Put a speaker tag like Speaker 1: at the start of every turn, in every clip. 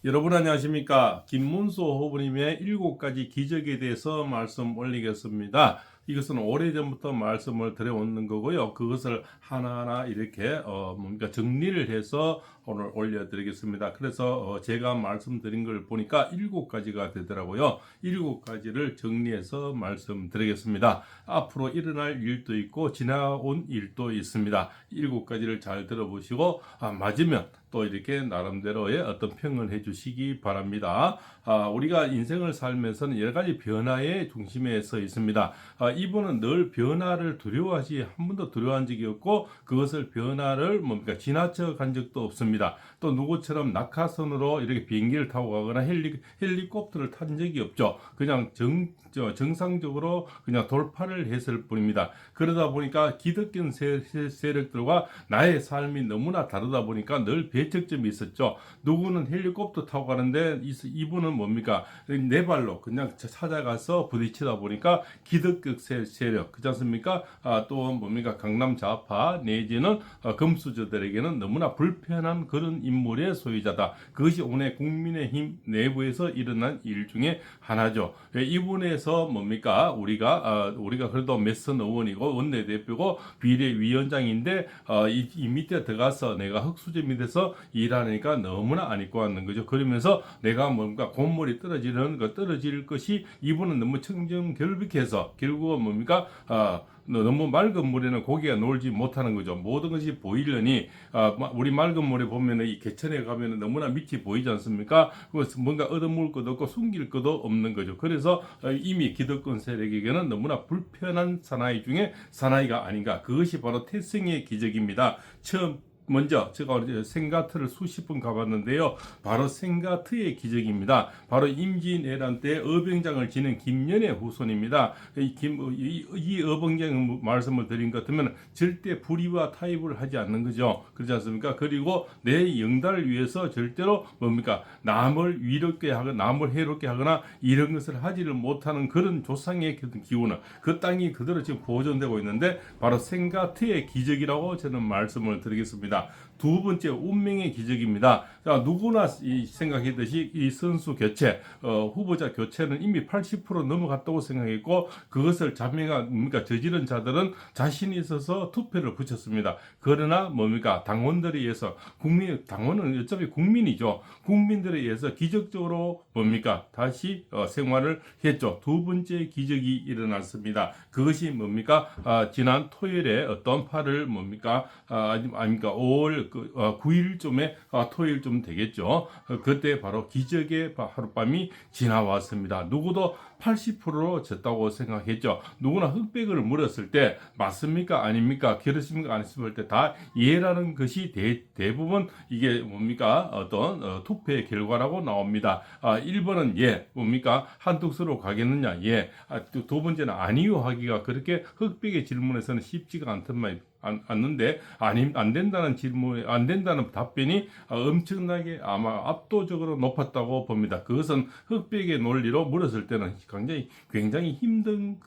Speaker 1: 여러분 안녕하십니까? 김문수 후보님의 7가지 기적에 대해서 말씀 올리겠습니다. 이것은 오래전부터 말씀을 드려오는 거고요. 그것을 하나하나 이렇게 뭔가 정리를 해서 오늘 올려드리겠습니다. 그래서 제가 말씀드린 걸 보니까 7가지가 되더라고요. 7가지를 정리해서 말씀드리겠습니다. 앞으로 일어날 일도 있고 지나온 일도 있습니다. 7가지를 잘 들어보시고 맞으면 또 이렇게 나름대로의 어떤 평을 해주시기 바랍니다. 우리가 인생을 살면서는 여러 가지 변화의 중심에 서 있습니다. 이분은 늘 변화를 두려워하지 한 번도 두려워한 적이 없고 그것을 변화를 뭡니까 지나쳐 간 적도 없습니다. 또 누구처럼 낙하선으로 이렇게 비행기를 타고 가거나 헬리콥터를 탄 적이 없죠. 그냥 정상적으로 그냥 돌파를 했을 뿐입니다. 그러다 보니까 기득권 세력들과 나의 삶이 너무나 다르다 보니까 늘 배척점이 있었죠. 누구는 헬리콥터 타고 가는데 이분은 뭡니까? 네 발로 그냥 찾아가서 부딪히다 보니까 기득권 세력, 그렇지 않습니까? 또 뭡니까? 강남 좌파 내지는 금수저들에게는 너무나 불편한 그런 인물의 소유자다. 그것이 오늘 국민의힘 내부에서 일어난 일 중에 하나죠. 이분에서 뭡니까? 우리가 그래도 몇선 의원이고 원내대표고 비례위원장인데 이 밑에 들어가서 내가 흑수저이 돼서 일하니까 너무나 안 입고 왔는 거죠. 그러면서 내가 뭔가 곰물이 떨어질 것이 이분은 너무 청정결백해서 결국은 뭡니까? 너무 맑은 물에는 고기가 놀지 못하는 거죠. 모든 것이 보이려니 우리 맑은 물에 보면은 이 개천에 가면은 너무나 밑이 보이지 않습니까? 뭔가 얻어먹을 것도 없고 숨길 것도 없는 거죠. 그래서 이미 기득권 세력에게는 너무나 불편한 사나이 중에 사나이가 아닌가. 그것이 바로 태생의 기적입니다. 먼저 제가 생가트를 수십 번 가봤는데요. 바로 생가트의 기적입니다. 바로 임진왜란 때 어병장을 지낸 김연의 후손입니다. 이 어병장 말씀을 드린 것 같으면 절대 불의와 타협을 하지 않는 거죠. 그렇지 않습니까? 그리고 내 영달을 위해서 절대로 뭡니까? 남을 위롭게 하거나 남을 해롭게 하거나 이런 것을 하지를 못하는 그런 조상의 기운은 그 땅이 그대로 지금 보존되고 있는데 바로 생가트의 기적이라고 저는 말씀을 드리겠습니다. 두 번째 운명의 기적입니다. 자, 누구나 생각했듯이 이 선수 교체, 후보자 교체는 이미 80% 넘어갔다고 생각했고 그것을 저지른 자들은 자신이 있어서 투표를 붙였습니다. 그러나 뭡니까 당원들에 의해서 당원은 어차피 국민이죠. 국민들에 의해서 기적적으로 뭡니까 다시 생활을 했죠. 두 번째 기적이 일어났습니다. 그것이 뭡니까 지난 토요일에 어떤 8월 뭡니까 아닙니까 5월 9일쯤에 토요일쯤 되겠죠. 그때 바로 기적의 하룻밤이 지나왔습니다. 누구도 80%로 졌다고 생각했죠. 누구나 흑백을 물었을 때 맞습니까? 아닙니까? 그렇습니까? 아니습니까? 때 다 예라는 것이 대부분 이게 뭡니까? 어떤 투표의 결과라고 나옵니다. 1번은 예, 뭡니까? 한뚝수로 가겠느냐? 예. 두 번째는 아니요 하기가 그렇게 흑백의 질문에서는 쉽지가 않는데 안 된다는 질문에 안 된다는 답변이 엄청나게 아마 압도적으로 높았다고 봅니다. 그것은 흑백의 논리로 물었을 때는 굉장히 힘든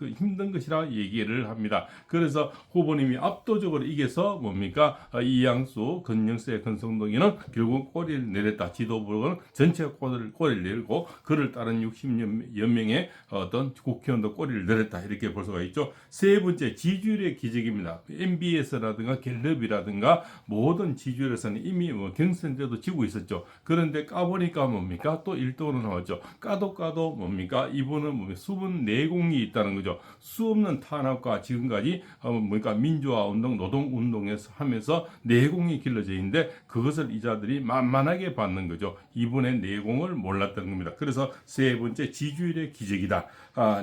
Speaker 1: 것이라 얘기를 합니다. 그래서 후보님이 압도적으로 이겨서 뭡니까 이양수, 건영세, 건성동이는 결국 꼬리를 내렸다. 지도부는 전체 꼬리를 내리고 그를 따른 60여 명의 어떤 국회의원도 꼬리를 내렸다. 이렇게 볼 수가 있죠. 세 번째 지지율의 기적입니다. MBS라든가 갤럽이라든가 모든 지지율에서는 이미 경선 때도 지고 있었죠. 그런데 까보니까 뭡니까 또 1등으로 나왔죠. 까도 뭡니까 이분은 수분 내공이 있다는 거죠. 수 없는 탄압과 지금까지 뭡니까 민주화 운동, 노동 운동에서 하면서 내공이 길러져 있는데 그것을 이자들이 만만하게 받는 거죠. 이분의 내공을 몰랐다는 겁니다. 그래서 세 번째 지지율의 기적이다.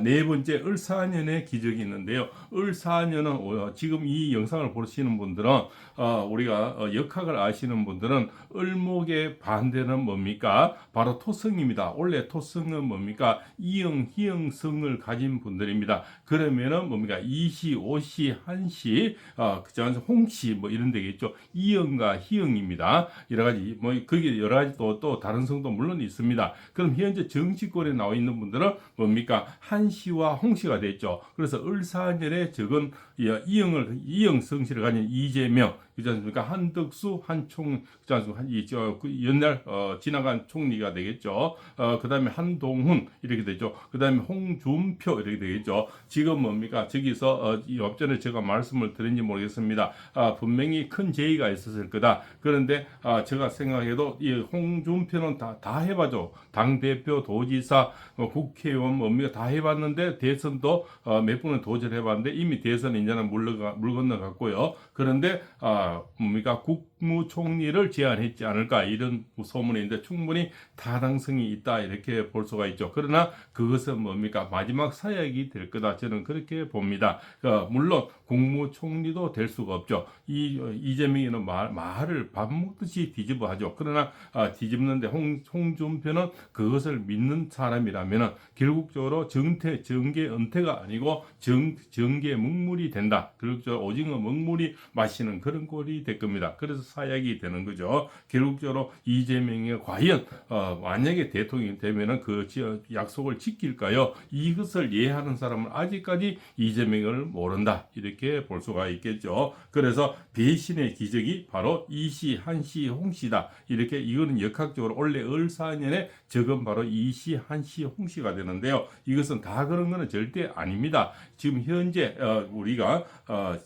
Speaker 1: 네 번째 을사년의 기적이 있는데요. 을사년은 지금 이 영상을 보시는 분들은 우리가 역학을 아시는 분들은 을목의 반대는 뭡니까? 바로 토성입니다. 원래 토성은 뭡니까? 이형, 희형성을 가진 분들입니다. 그러면은 뭡니까? 이시, 오시, 한시, 홍시 뭐 이런 되겠죠. 이형과 희형입니다. 여러 가지 거기 여러 가지 또 다른 성도 물론 있습니다. 그럼 현재 정치권에 나와 있는 분들은 뭡니까? 한시와 홍시가 됐죠. 그래서 을사년에 적은 이형성을 성실을 가진 이재명, 그렇지 않습니까? 한덕수, 한총, 그렇지 않습니까? 옛날 지나간 총리가 되겠죠. 그다음에 한동훈 이렇게 되죠. 그다음에 홍준표 이렇게 되겠죠. 지금 뭡니까? 저기서 옆전에 제가 말씀을 드린지 모르겠습니다. 분명히 큰 제의가 있었을 거다. 그런데 제가 생각해도 이 홍준표는 다 해봐죠. 당 대표, 도지사, 국회의원 뭡니까? 다 해봤는데 대선도 몇 번은 도전해봤는데 이미 대선 이제는 물 건너갔고요. 그런데 뭡니까? 국무총리를 제안했지 않을까 이런 소문이 있는데 충분히 타당성이 있다 이렇게 볼 수가 있죠. 그러나 그것은 뭡니까? 마지막 사약이 될 거다 저는 그렇게 봅니다. 물론 국무총리도 될 수가 없죠. 이재명이는 말을 밥 먹듯이 뒤집어 하죠. 그러나 뒤집는데 홍준표는 그것을 믿는 사람이라면 결국적으로 정계 은퇴가 아니고 정계 묵물이 된다. 결국적으로 오징어 먹물이 마시는 그런 꼴이 될 겁니다. 그래서 사약이 되는 거죠. 결국적으로 이재명이 과연 만약에 대통령이 되면은 그 약속을 지킬까요? 이것을 이해하는 사람은 아직까지 이재명을 모른다. 이렇게 볼 수가 있겠죠. 그래서 배신의 기적이 바로 이시, 한시, 홍시다. 이렇게 이거는 역학적으로 원래 을사년에 적은 바로 이시, 한시, 홍시가 되는데요. 이것은 다 그런 것은 절대 아닙니다. 지금 현재 우리가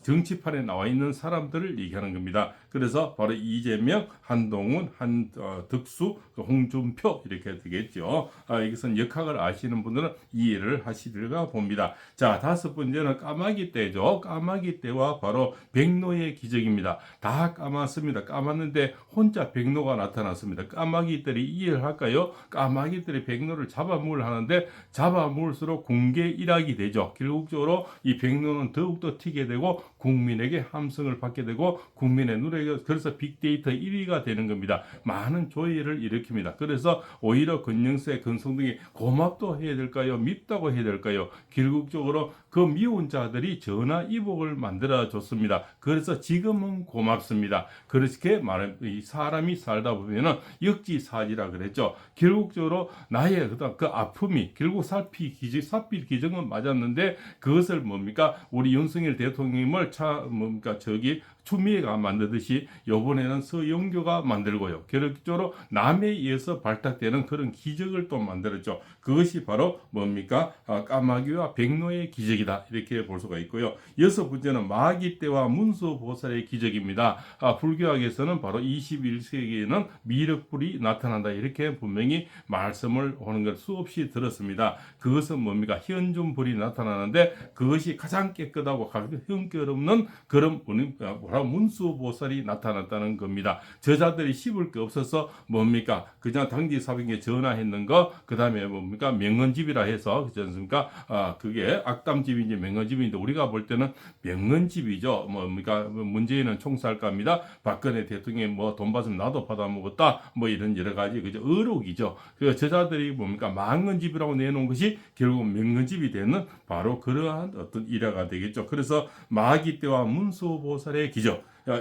Speaker 1: 정치판에 나와 있는 사람들을 얘기하는 겁니다. 그래서 바로 이재명, 한동훈, 한덕수, 홍준표 이렇게 되겠죠. 이것은 역학을 아시는 분들은 이해를 하시리라 봅니다. 자, 다섯 번째는 까마귀 떼죠. 까마귀 떼와 바로 백로의 기적입니다. 다 까맣습니다. 까맣는데 혼자 백로가 나타났습니다. 까마귀들이 이해를 할까요? 까마귀들이 백로를 잡아먹으려 하는데 잡아먹을수록 공개 일학이 되죠. 결국적으로 이 백로는 더욱더 튀게 되고 국민에게 함성을 받게 되고 국민의 눈에 그래서 빅데이터 1위가 되는 겁니다. 많은 조회를 일으킵니다. 그래서 오히려 권영세, 권성동이 고맙도 해야 될까요? 밉다고 해야 될까요? 결국적으로 그 미운 자들이 전화위복을 만들어 줬습니다. 그래서 지금은 고맙습니다. 그렇게 말해 사람이 살다 보면은 역지사지라 그랬죠. 결국적으로 나의 그 아픔이 결국 사필 기정은 맞았는데 그것을 뭡니까? 우리 윤석열 대통령을 추미애가 만들듯이 이번에는 서영교가 만들고요. 결국적으로 남에 의해서 발탁되는 그런 기적을 또 만들었죠. 그것이 바로 뭡니까? 까마귀와 백로의 기적이다. 이렇게 볼 수가 있고요. 여섯 번째는 마귀떼와 문수보살의 기적입니다. 불교학에서는 바로 21세기에는 미륵불이 나타난다. 이렇게 분명히 말씀을 하는 걸 수없이 들었습니다. 그것은 뭡니까? 현존불이 나타나는데 그것이 가장 깨끗하고 형결없는 그런 문수보살이 나타났다는 겁니다. 저자들이 씹을 게 없어서 뭡니까? 그냥 당지사병에 전화했는 거, 그 다음에 뭡니까? 명언집이라 해서, 그렇지 않습니까? 그게 악담집인지 명언집인데, 우리가 볼 때는 명언집이죠. 뭡니까? 문재인은 총살가입니다. 박근혜 대통령이 뭐 돈 받으면 나도 받아먹었다. 뭐 이런 여러 가지, 그죠? 의혹이죠. 그 저자들이 뭡니까? 망언집이라고 내놓은 것이 결국 명언집이 되는 바로 그러한 어떤 일화가 되겠죠. 그래서 마귀떼와 문수보살의 기적.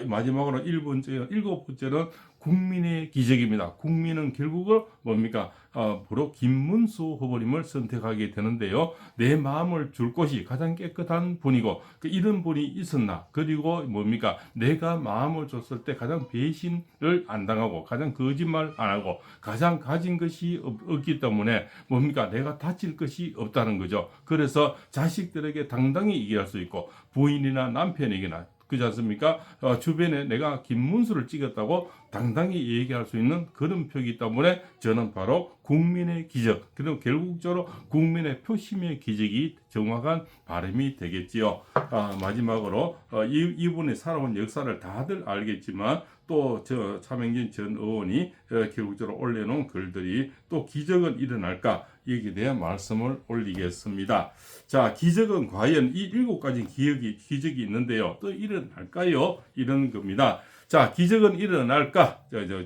Speaker 1: 마지막으로 일곱 번째는 국민의 기적입니다. 국민은 결국은 뭡니까? 바로 김문수 후보님을 선택하게 되는데요. 내 마음을 줄 곳이 가장 깨끗한 분이고 이런 분이 있었나? 그리고 뭡니까? 내가 마음을 줬을 때 가장 배신을 안 당하고 가장 거짓말 안 하고 가장 가진 것이 없기 때문에 뭡니까? 내가 다칠 것이 없다는 거죠. 그래서 자식들에게 당당히 얘기할 수 있고 부인이나 남편에게나 그렇지 않습니까? 주변에 내가 김문수를 찍었다고 당당히 얘기할 수 있는 그런 표기 때문에 저는 바로 국민의 기적, 그리고 결국적으로 국민의 표심의 기적이 정확한 발음이 되겠지요. 마지막으로 이분이 살아온 역사를 다들 알겠지만 또 저 차명진 전 의원이 결국적으로 올려놓은 글들이 또 기적은 일어날까 여기에 대한 말씀을 올리겠습니다. 자, 기적은 과연 이 7가지 기적이 있는데요. 또 일어날까요? 이런 겁니다. 자, 기적은 일어날까?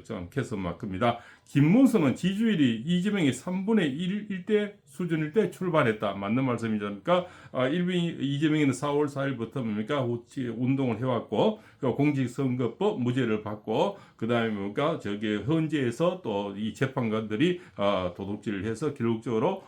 Speaker 1: 좀 캐서 마크입니다. 김문수는 지지율이 이재명이 3분의 1일 때 수준일 때 출발했다. 맞는 말씀이죠. 그러니까 이재명이는 4월 4일부터 뭡니까 운동을 해왔고 공직선거법 무죄를 받고 그다음에 뭡니까 저기 헌재에서 또 이 재판관들이 도둑질을 해서 결국적으로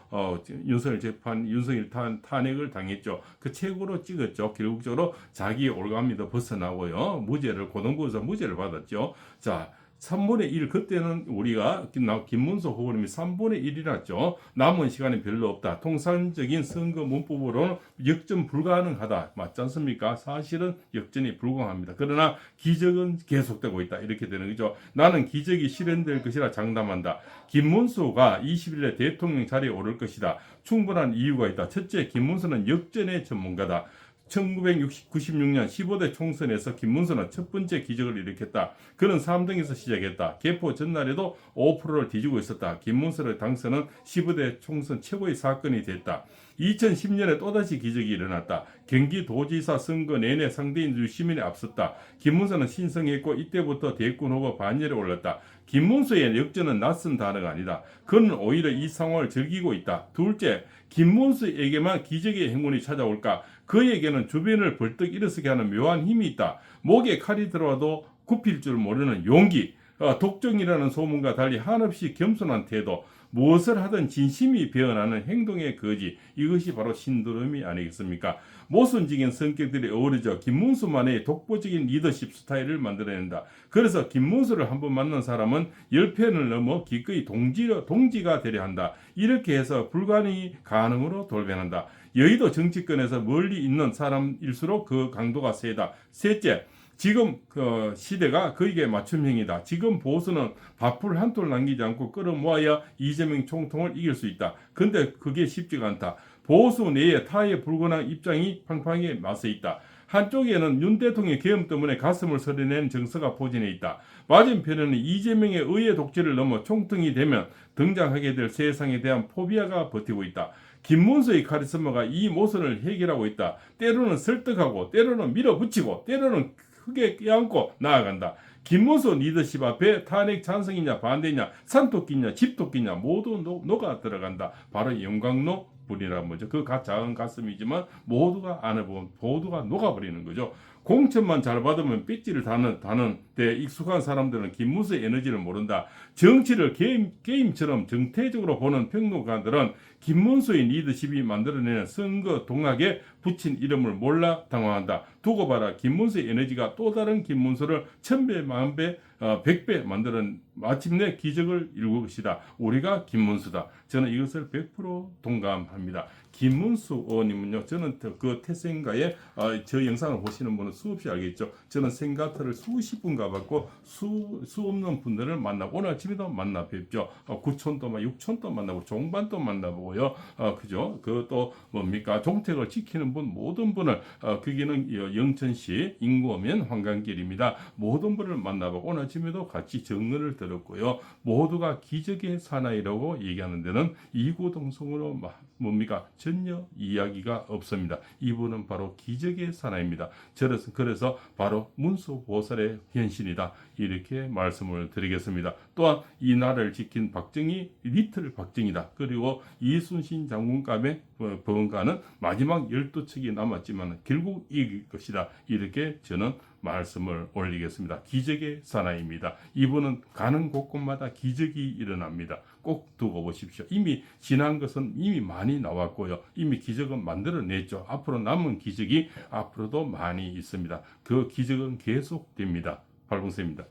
Speaker 1: 윤석열 탄핵을 당했죠. 그 최고로 찍었죠. 결국적으로 자기 올가미도 벗어나고요. 고등부에서 무죄를 받았죠. 자. 3분의 1 그때는 우리가 김문수 후보님이 3분의 1이랐죠. 남은 시간이 별로 없다. 통상적인 선거 문법으로는 역전 불가능하다. 맞지 않습니까? 사실은 역전이 불가능합니다. 그러나 기적은 계속되고 있다. 이렇게 되는 거죠. 나는 기적이 실현될 것이라 장담한다. 김문수가 20일에 대통령 자리에 오를 것이다. 충분한 이유가 있다. 첫째, 김문수는 역전의 전문가다. 1996년 15대 총선에서 김문수는 첫 번째 기적을 일으켰다. 그는 3등에서 시작했다. 개표 전날에도 5%를 뒤지고 있었다. 김문수의 당선은 15대 총선 최고의 사건이 됐다. 2010년에 또다시 기적이 일어났다. 경기도지사 선거 내내 상대인 유시민에 앞섰다. 김문수는 신성했고 이때부터 대권 후보 반열에 올랐다. 김문수의 역전은 낯선 단어가 아니다. 그는 오히려 이 상황을 즐기고 있다. 둘째, 김문수에게만 기적의 행운이 찾아올까? 그에게는 주변을 벌떡 일어서게 하는 묘한 힘이 있다. 목에 칼이 들어와도 굽힐 줄 모르는 용기, 독종이라는 소문과 달리 한없이 겸손한 태도, 무엇을 하든 진심이 배어나는 행동의 거지, 이것이 바로 신드롬이 아니겠습니까? 모순적인 성격들이 어우러져 김문수만의 독보적인 리더십 스타일을 만들어낸다. 그래서 김문수를 한번 만난 사람은 10편을 넘어 기꺼이 동지가 되려 한다. 이렇게 해서 불가능이 가능으로 돌변한다. 여의도 정치권에서 멀리 있는 사람일수록 그 강도가 세다. 셋째, 지금 그 시대가 그에게 맞춤형이다. 지금 보수는 밥풀 한 톨 남기지 않고 끌어모아야 이재명 총통을 이길 수 있다. 근데 그게 쉽지가 않다. 보수 내에 타의 불건한 입장이 팡팡하게 맞서 있다. 한쪽에는 윤 대통령의 계엄 때문에 가슴을 서려낸 정서가 포진해 있다. 맞은편에는 이재명의 의회 독재를 넘어 총통이 되면 등장하게 될 세상에 대한 포비아가 버티고 있다. 김문수의 카리스마가 이 모순을 해결하고 있다. 때로는 설득하고 때로는 밀어붙이고 때로는 크게 껴안고 나아간다. 김문수 리더십 앞에 탄핵 찬성이냐 반대냐 산토끼냐 집토끼냐 모두 녹아 들어간다. 바로 영광로 불이라는 거죠. 그 작은 가슴이지만 모두가 안아보면 모두가 녹아버리는 거죠. 공천만 잘 받으면 삐찌를 다는 데 익숙한 사람들은 김문수의 에너지를 모른다. 정치를 게임처럼 정태적으로 보는 평론가들은 김문수의 리더십이 만들어내는 선거 동학에 붙인 이름을 몰라 당황한다. 두고 봐라. 김문수의 에너지가 또 다른 김문수를 1000배, 10,000배, 100배 만드는 마침내 기적을 이룰 것이다. 우리가 김문수다. 저는 이것을 100% 동감합니다. 김문수 의원님은요, 저는 그 태생가에 저 영상을 보시는 분은 수없이 알겠죠. 저는 생가터를 수십 분 가봤고 수 없는 분들을 만나고 오늘 아침에도 만나 뵙죠. 구촌도 6촌도 만나고 종반도 만나보고요. 그죠? 그 또 뭡니까? 종택을 지키는 분 모든 분을 거기는 영천시 인구오면 황강길입니다. 모든 분을 만나보고 오늘 아침에도 같이 정언을 들었고요. 모두가 기적의 사나이라고 얘기하는 데는 이구동성으로 뭡니까? 전혀 이야기가 없습니다. 이분은 바로 기적의 사나이입니다. 그래서 바로 문수보살의 현신이다. 이렇게 말씀을 드리겠습니다. 또한 이 나라를 지킨 박정희 리틀 박정희다. 그리고 이순신 장군감의 버금가는 마지막 12척이 남았지만 결국 이길 것이다. 이렇게 저는 말씀을 올리겠습니다. 기적의 사나이입니다. 이분은 가는 곳곳마다 기적이 일어납니다. 꼭 두고 보십시오. 이미 지난 것은 이미 많이 나왔고요. 이미 기적은 만들어냈죠. 앞으로 남은 기적이 앞으로도 많이 있습니다. 그 기적은 계속됩니다. 발봉쌤입니다.